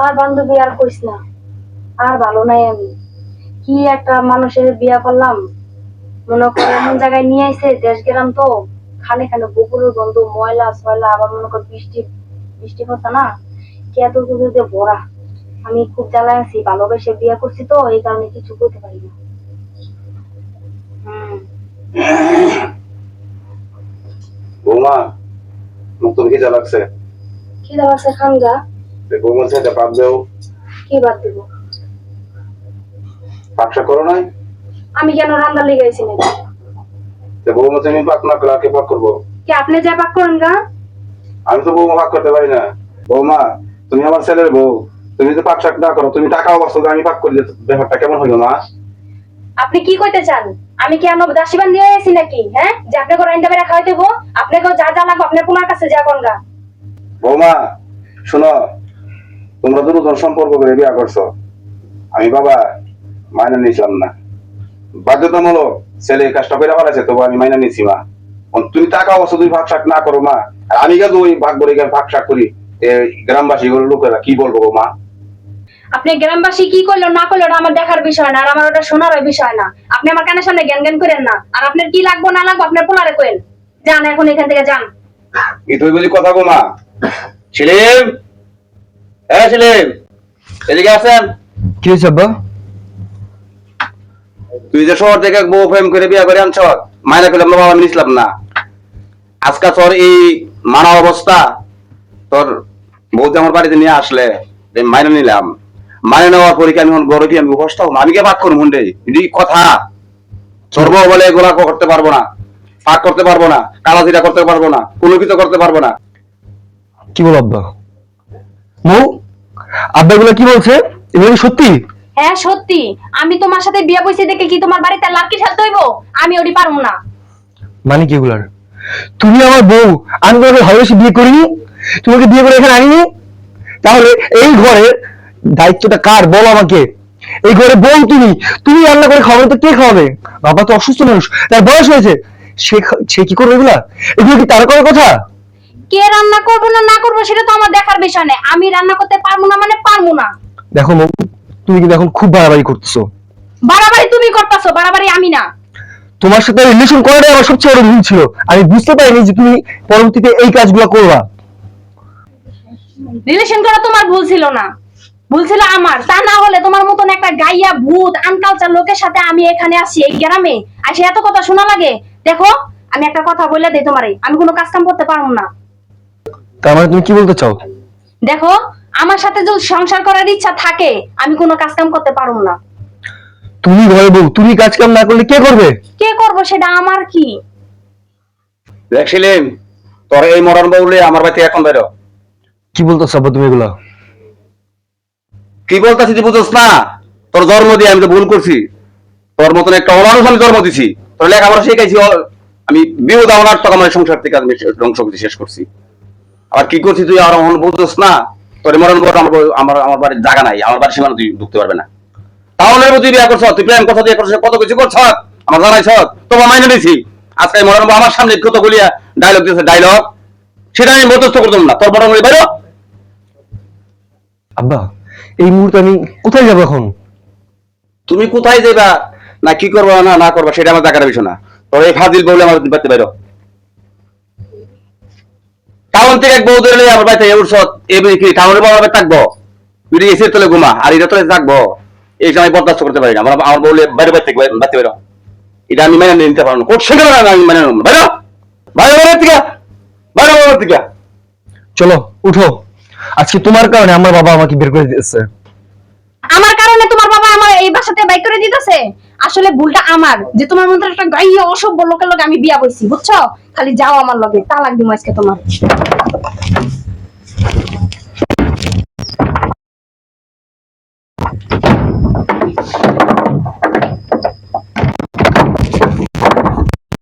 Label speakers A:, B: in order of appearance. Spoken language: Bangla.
A: আর বান্ধবী আর কইস না, আর ভালো নাই আমি। কি একটা মানুষের বিয়া করলাম, মনে করে এমন জায়গায় নিয়ে আইছে, দেশ গেলাম তো খানে খানে গোবরের গন্ধ, ময়লা সয়লা, আবার মনে কর বৃষ্টি বৃষ্টি হচ্ছে না, এত কিছু দিয়ে ভরা। আমি খুব জ্বালায় আছি, ভালোবেসে বিয়া করছি তো এই কারণে কিছু করতে পারি না।
B: বৌমা, মুখ তো খিদা লাগছে।
A: খিদা লাগছে, খান গা।
B: বৌমার সাথে পাক দেও।
A: কি বাদ দিব?
B: পাকশাক করো নাই?
A: আমি কেন রান্না লেগে আছি নাকি?
B: বৌমা তুমি পাক না করলে কে পাক করবো?
A: কি আপনি যা পাক করেন গা?
B: আমি তো বৌমা পাক করতে পারি না। বৌমা, তুমি আমার ছেলের বউ, তুমি যদি পাকশাক না করো, তুমি টাকা অবস্থা আমি পাক করে দিতে, ব্যাপারটা কেমন হইলো মা?
A: আপনি কি কইতে চান? আমি কি আনো দাসীবান দিয়ে আইছি নাকি? হ্যাঁ, যে আপনি করে রান্না বেড়া খাওয়াইতে গো? আপনাকে যা যা লাগবে আপনার পোলার কাছে যা কোন গা।
B: বৌমা শোনো, তোমরা দুজন সম্পর্ক করে বিয়া করছো, আমি বাবা মাইনে নিছিলাম না, বাধ্যতামূলক ছেলে কাজটা করে ফেলাছে, তবু আমি মাইনে নিছি মা। তুমি টাকা অবস্থা তুমি ভাগ শাক না করো মা, আর আমি গেলে ওই ভাগ করে ভাগ শাক করি, গ্রামবাসী লোকেরা কি বলবো মা?
A: আপনি গ্রামবাসী কি করলো না করলো ওটা আমার দেখার বিষয় না, আর আমার ওটা শোনার বিষয় না। আপনি আমার কানের সামনে জ্ঞান জ্ঞান করেন না। আর আপনার কি লাগবো না লাগবো আপনার পোলারে কইন। যান এখন এখান থেকে যান।
B: এই তুই বলি কথা গো মা। সেলিম, হ্যাঁ সেলিম, এদিকে আসেন।
C: কি হয়েছে আব্বা?
B: তুই যে শহর থেকে বউ প্রেম করে বিয়া করে আনছ, মাইনা করলাম বাবা আমি নিছিলাম না। আজকা তোর এই মানা অবস্থা, তোর বউতে আমার বাড়িতে নিয়ে আসলে মাইনে নিলাম, মাইনে নেওয়ার পরে কি আমি গড়ে কি আমি উপস্থ হবো? আমি কে পাক করবো মুন্ডে? কথা সর্ব বলে এগুলা করতে পারবো না, পাক করতে পারবো না, কালাজিরা করতে পারবো না, কোনো কিছু করতে পারবো না।
C: কি বল আব্বা? মৌ, আব্বা এগুলো কি বলছে? এগুলো সত্যি?
A: হ্যাঁ সত্যি। আমি তোমার সাথে বিয়ে বইছি দেখে কি তোমার বাড়িতে লাকি ঠেলতে হইব? আমি ওটি পারবো না।
C: মানে কি এগুলার? তুমি আমার বউ, আমি তোমাকে ভালোবেসে বিয়ে করিনি, তোমাকে বিয়ে করে এখানে আনিনি, তাহলে এই ঘরের দায়িত্বটা কার বলো আমাকে? এই ঘরে বউ তুমি, তুমি রান্না করে খাওয়াবে তো কে খাওয়াবে? বাবা তো অসুস্থ মানুষ, তার বয়স হয়েছে, সে কি করবে এগুলা? এগুলো কি তার করার কথা?
A: কে রান্না করবো না না করবো সেটা তো আমার দেখার বিষয় না। আমি রান্না করতে পারবো না মানে পারবো না।
C: দেখো মৌ, তুমি কিন্তু এখন খুব বাড়াবাড়ি করতেছো।
A: বাড়াবাড়ি তুমি করতেছো, বাড়াবাড়ি আমি না।
C: তোমার সাথে রিলেশন করাটাই আমার সবচেয়ে বড় ভুল ছিল। আমি বুঝতে পারিনি যে তুমি পরবর্তীতে এই কাজগুলো করবা।
A: রিলেশন করা তোমার ভুল ছিল না, ভুল ছিল আমার। তা না হলে তোমার মতন একটা গাইয়া ভূত আনকালচার লোকের সাথে আমি এখানে আসি এই গ্রামে, আর সে এত কথা শোনা লাগে? দেখো আমি একটা কথা বলে দেই তোমারে, আমি কোনো কাজ কাম করতে পারবো না।
C: তার মানে তুমি কি বলতে চাও?
A: দেখো আমার সাথে যদি সংসার করার ইচ্ছা থাকে আমি কোনো কাজ কাম করতে পারবো না।
C: তুমি ঘরে বউ, তুমি কাজ কাম না করলে কে করবে?
A: কে করবো সেটা আমার কি?
B: দেখছিলেন তোর এই মরণ বউলে আমার বাড়িতে এখন বেরো।
C: কি বলতেছো আব্বা তুমি এগুলা?
B: কি বলতেছি তুই বুঝছ না? তোর জন্ম দিয়ে আমি তো ভুল করছি, তোর মতন একটা অমানুষ আমি জন্ম দিছি, তোর লেখাপড়া শিখাইছি, আমি বিয়ে দেওয়ার টাকা আমার সংসার থেকে আমি ধ্বংস করতে শেষ করছি। আবার কি করছি তুই আর বুঝছ না? তোর মরণ বউ আমার আমার আমার বাড়ির জায়গা নাই, আমার বাড়ির সীমানা তুই ঢুকতে পারবে না। তাহলে তুই বিয়ে করছ, তুই প্রেম কথা দিয়ে করছ, কত কিছু করছ আমার জানাইছ, তোমার মাইনে দিছি। আজকে মরণ বউ আমার সামনে কত গুলিয়া ডায়লগ দিয়েছে, ডায়লগ সেটা আমি বরদাস্ত করতাম না। তোর বড় বড় বাইরো।
C: আব্বা এই মুহূর্তে আমি কোথায় যাবো এখন?
B: তুমি কোথায় যাবা না কি করবা না না করবা সেটা আমার দেখার বিষয় না। তোর এই ফাজিল বলে আমার বাড়িতে বাইরো। টাউন থেকে এক বউ ধরে আমার বাড়িতে উঠছ, এমনি কি টাউনের বাবার বাড়ি থাকবো? তুই এসে তোলে ঘুমা আর এটা তোলে থাকবো, এই সময় বরদাস্ত করতে পারি না। আমার বউলে বাইরে বাড়ি থেকে বাড়তে বাইরো, এটা আমি মেনে নিতে পারবো না। করছে কেন আমি মেনে নেব? বাইরো বাইরে বাড়ির থেকে, বাইরে বাড়ির থেকে।
C: চলো উঠো, আজকে তোমার কারণে আমার বাবা আমাকে বের করে দিয়েছে।
A: আমার কারণে তোমার বাবা আমার এই বাসাতে বাইক করে দিতেছে? আসলে ভুলটা আমার, যে তোমার মতো একটা গাইয়া অসভ্য লোকের লগে আমি বিয়া বইছি, বুঝছো? খালি যাও আমার লগে, তালাক দিমু আজকে তোমার।